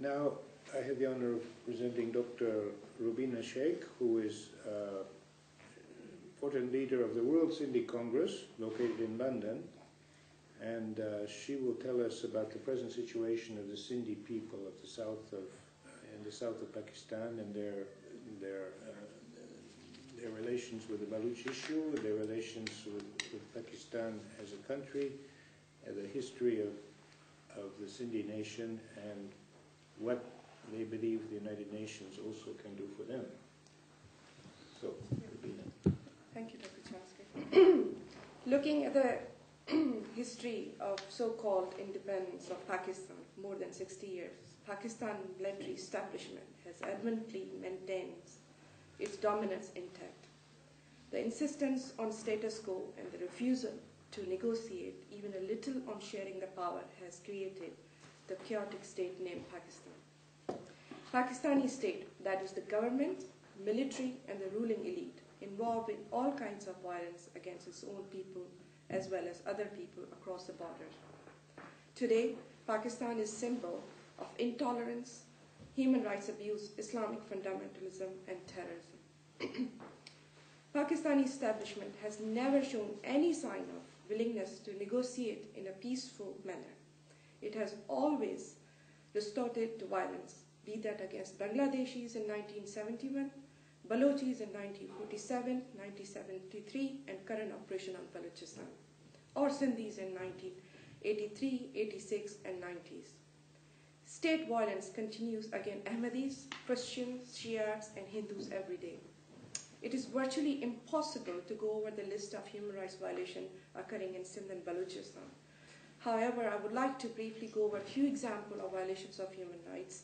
Now I have the honor of presenting Dr. Rubina Shaikh, who is important leader of the World Sindhi Congress, located in London, and she will tell us about the present situation of the Sindhi people of the south of Pakistan and their relations with the Baloch issue, their relations with Pakistan as a country, the history of the Sindhi nation, and what they believe the United Nations also can do for them. So, Rubina. Thank you, Dr. Chansky. Looking at the history of so-called independence of Pakistan, more than 60 years, Pakistan military establishment has adamantly maintained its dominance intact. The insistence on status quo and the refusal to negotiate even a little on sharing the power has created the chaotic state named Pakistan. Pakistani state, that is the government, military, and the ruling elite, involved in all kinds of violence against its own people as well as other people across the border. Today, Pakistan is a symbol of intolerance, human rights abuse, Islamic fundamentalism, and terrorism. Pakistani establishment has never shown any sign of willingness to negotiate in a peaceful manner. It has always resorted to violence, be that against Bangladeshis in 1971, Balochis in 1947, 1973, and current operation on Balochistan, or Sindhis in 1983, 86, and 90s. State violence continues against Ahmadis, Christians, Shiites, and Hindus every day. It is virtually impossible to go over the list of human rights violations occurring in Sindh and Balochistan. However, I would like to briefly go over a few examples of violations of human rights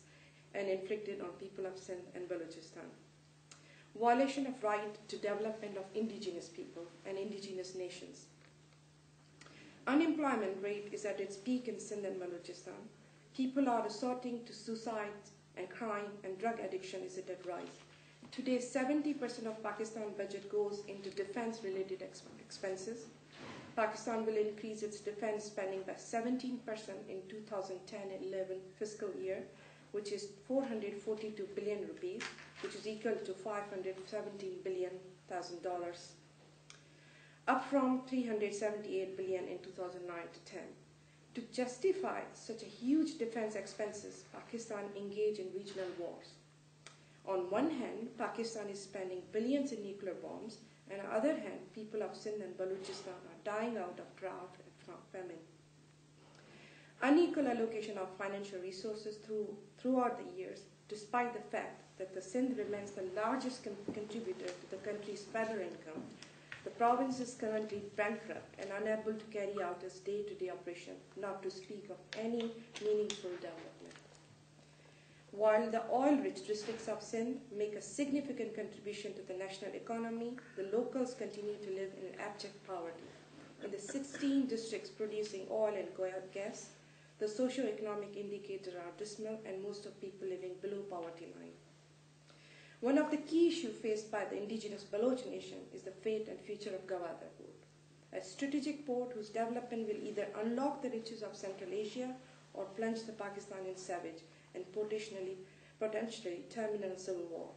and inflicted on people of Sindh and Balochistan. Violation of right to development of indigenous people and indigenous nations. Unemployment rate is at its peak in Sindh and Balochistan. People are resorting to suicide, and crime and drug addiction is at rise. Today, 70% of Pakistan budget goes into defense-related expenses. Pakistan will increase its defense spending by 17% in 2010-11 fiscal year, which is 442 billion rupees, which is equal to $517 billion, up from 378 billion in 2009-10. To justify such a huge defense expenses, Pakistan engaged in regional wars. On one hand, Pakistan is spending billions in nuclear bombs, and on the other hand, people of Sindh and Balochistan are dying out of drought and famine. Unequal allocation of financial resources throughout the years, despite the fact that the Sindh remains the largest contributor to the country's federal income. The province is currently bankrupt and unable to carry out its day-to-day operation, not to speak of any meaningful development. While the oil-rich districts of Sindh make a significant contribution to the national economy, the locals continue to live in abject poverty. In the 16 districts producing oil and gas, the socio-economic indicators are dismal and most of people living below poverty line. One of the key issues faced by the indigenous Baloch nation is the fate and future of Gwadar port, a strategic port whose development will either unlock the riches of Central Asia or plunge the Pakistan in savage and potentially terminal civil war.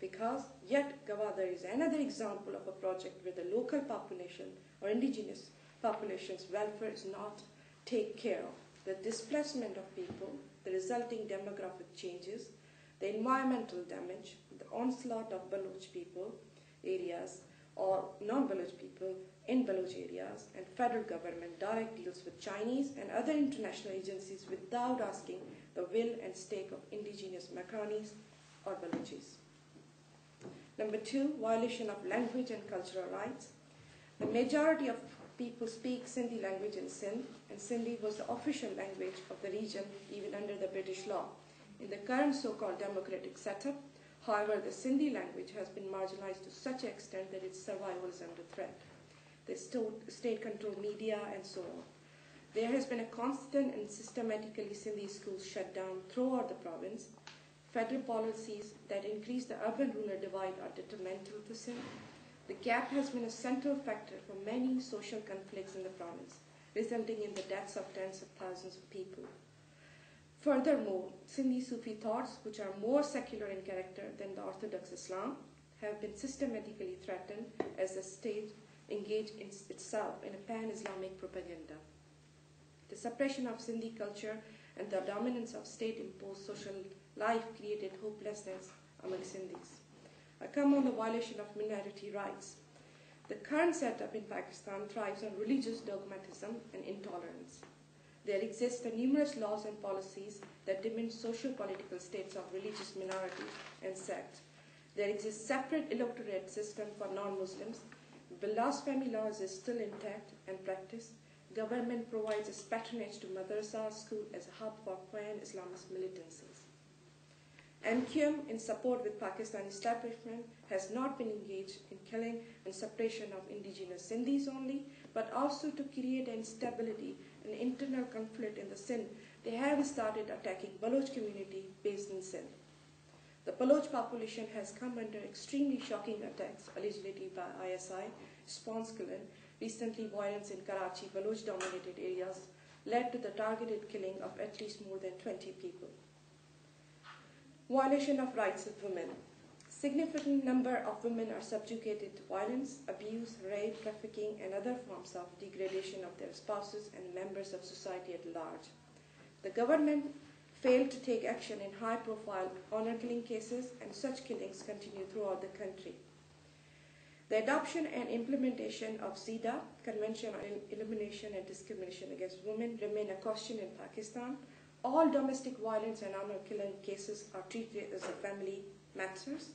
Because yet Gwadar is another example of a project where the local population or indigenous population's welfare is not taken care of. The displacement of people, the resulting demographic changes, the environmental damage, the onslaught of Baloch people areas or non-Baloch people in Baloch areas, and federal government direct deals with Chinese and other international agencies without asking the will and stake of indigenous Makanis or Balochis. Number 2, violation of language and cultural rights. The majority of people speak Sindhi language in Sindh, and Sindhi was the official language of the region even under the British law. In the current so-called democratic setup, however, the Sindhi language has been marginalized to such an extent that its survival is under threat. The state-controlled media and so on. There has been a constant and systematically Sindhi schools shut down throughout the province. Federal policies that increase the urban-rural divide are detrimental to Sindh. The gap has been a central factor for many social conflicts in the province, resulting in the deaths of tens of thousands of people. Furthermore, Sindhi Sufi thoughts, which are more secular in character than the Orthodox Islam, have been systematically threatened as the state engaged in itself in a pan-Islamic propaganda. The suppression of Sindhi culture and the dominance of state-imposed social life created hopelessness among Sindhis. I come on the violation of minority rights. The current setup in Pakistan thrives on religious dogmatism and intolerance. There exist numerous laws and policies that diminish social-political states of religious minorities and sects. There exists separate electorate system for non-Muslims. Blasphemy laws is still intact and practiced. Government provides its patronage to madrasa school as a hub for pan-Islamist militancies. MQM, in support with Pakistan establishment, has not been engaged in killing and suppression of indigenous Sindhis only, but also to create instability and internal conflict in the Sindh. They have started attacking Baloch community based in Sindh. The Baloch population has come under extremely shocking attacks, allegedly by ISI, Sponskillen. Recently, violence in Karachi, Baloch-dominated areas, led to the targeted killing of at least more than 20 people. Violation of rights of women. Significant number of women are subjugated to violence, abuse, rape, trafficking, and other forms of degradation of their spouses and members of society at large. The government failed to take action in high-profile honor killing cases, and such killings continue throughout the country. The adoption and implementation of CEDAW, Convention on Elimination and Discrimination Against Women, remain a question in Pakistan. All domestic violence and honor killing cases are treated as a family matters.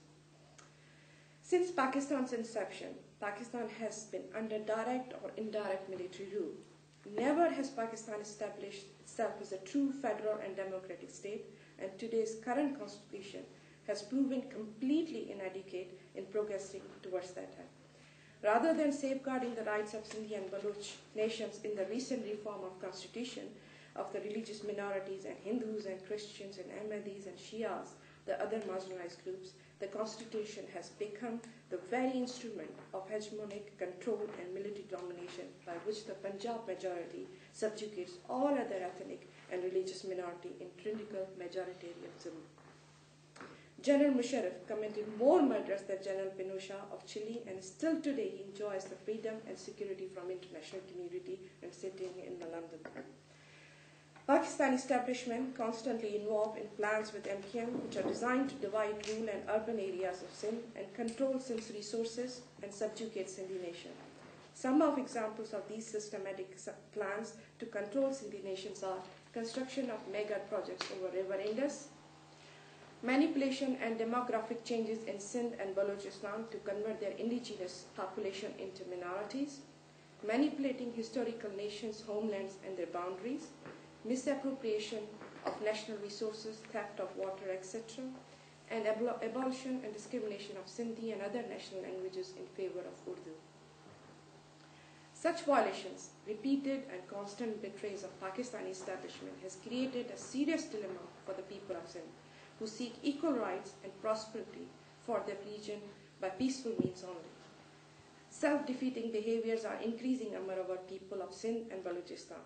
Since Pakistan's inception, Pakistan has been under direct or indirect military rule. Never has Pakistan established itself as a true federal and democratic state, and today's current constitution has proven completely inadequate in progressing towards that end. Rather than safeguarding the rights of Sindhi and Baloch nations in the recent reform of constitution of the religious minorities and Hindus and Christians and Ahmadis and Shias, the other marginalized groups, the constitution has become the very instrument of hegemonic control and military domination by which the Punjab majority subjugates all other ethnic and religious minority in tyrannical majoritarianism. General Musharraf committed more murders than General Pinochet of Chile, and still today he enjoys the freedom and security from international community and sitting in London. Pakistan establishment constantly involved in plans with MQM which are designed to divide rural and urban areas of Sindh and control Sindh's resources and subjugate Sindhi nation. Some of examples of these systematic plans to control Sindhi nations are construction of mega projects over River Indus, manipulation and demographic changes in Sindh and Balochistan to convert their indigenous population into minorities, manipulating historical nations' homelands and their boundaries, misappropriation of national resources, theft of water, etc., and abolition and discrimination of Sindhi and other national languages in favor of Urdu. Such violations, repeated and constant betrayals of Pakistani establishment has created a serious dilemma for the people of Sindh, who seek equal rights and prosperity for their region by peaceful means only. Self-defeating behaviors are increasing among our people of Sindh and Balochistan,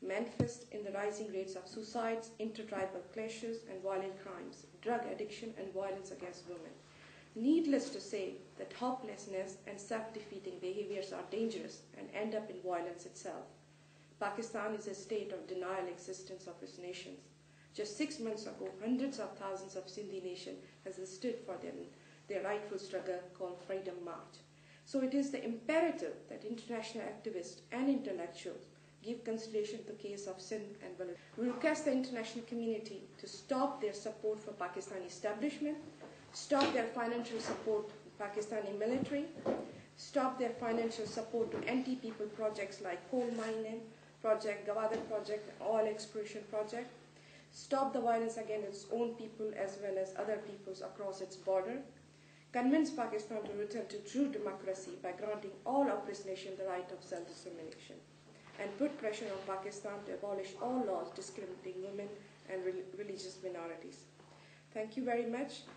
manifest in the rising rates of suicides, intertribal clashes, and violent crimes, drug addiction, and violence against women. Needless to say that hopelessness and self-defeating behaviors are dangerous and end up in violence itself. Pakistan is a state of denial existence of its nations. Just 6 months ago, hundreds of thousands of Sindhi nation has stood for their rightful struggle called Freedom March. So it is the imperative that international activists and intellectuals give consideration to the case of Sindh and Baloch. We request the international community to stop their support for Pakistani establishment, stop their financial support to Pakistani military, stop their financial support to anti-people projects like coal mining project, Gwadar project, oil exploration project, stop the violence against its own people as well as other peoples across its border, convince Pakistan to return to true democracy by granting all of its nation the right of self-determination, and put pressure on Pakistan to abolish all laws discriminating women and religious minorities. Thank you very much.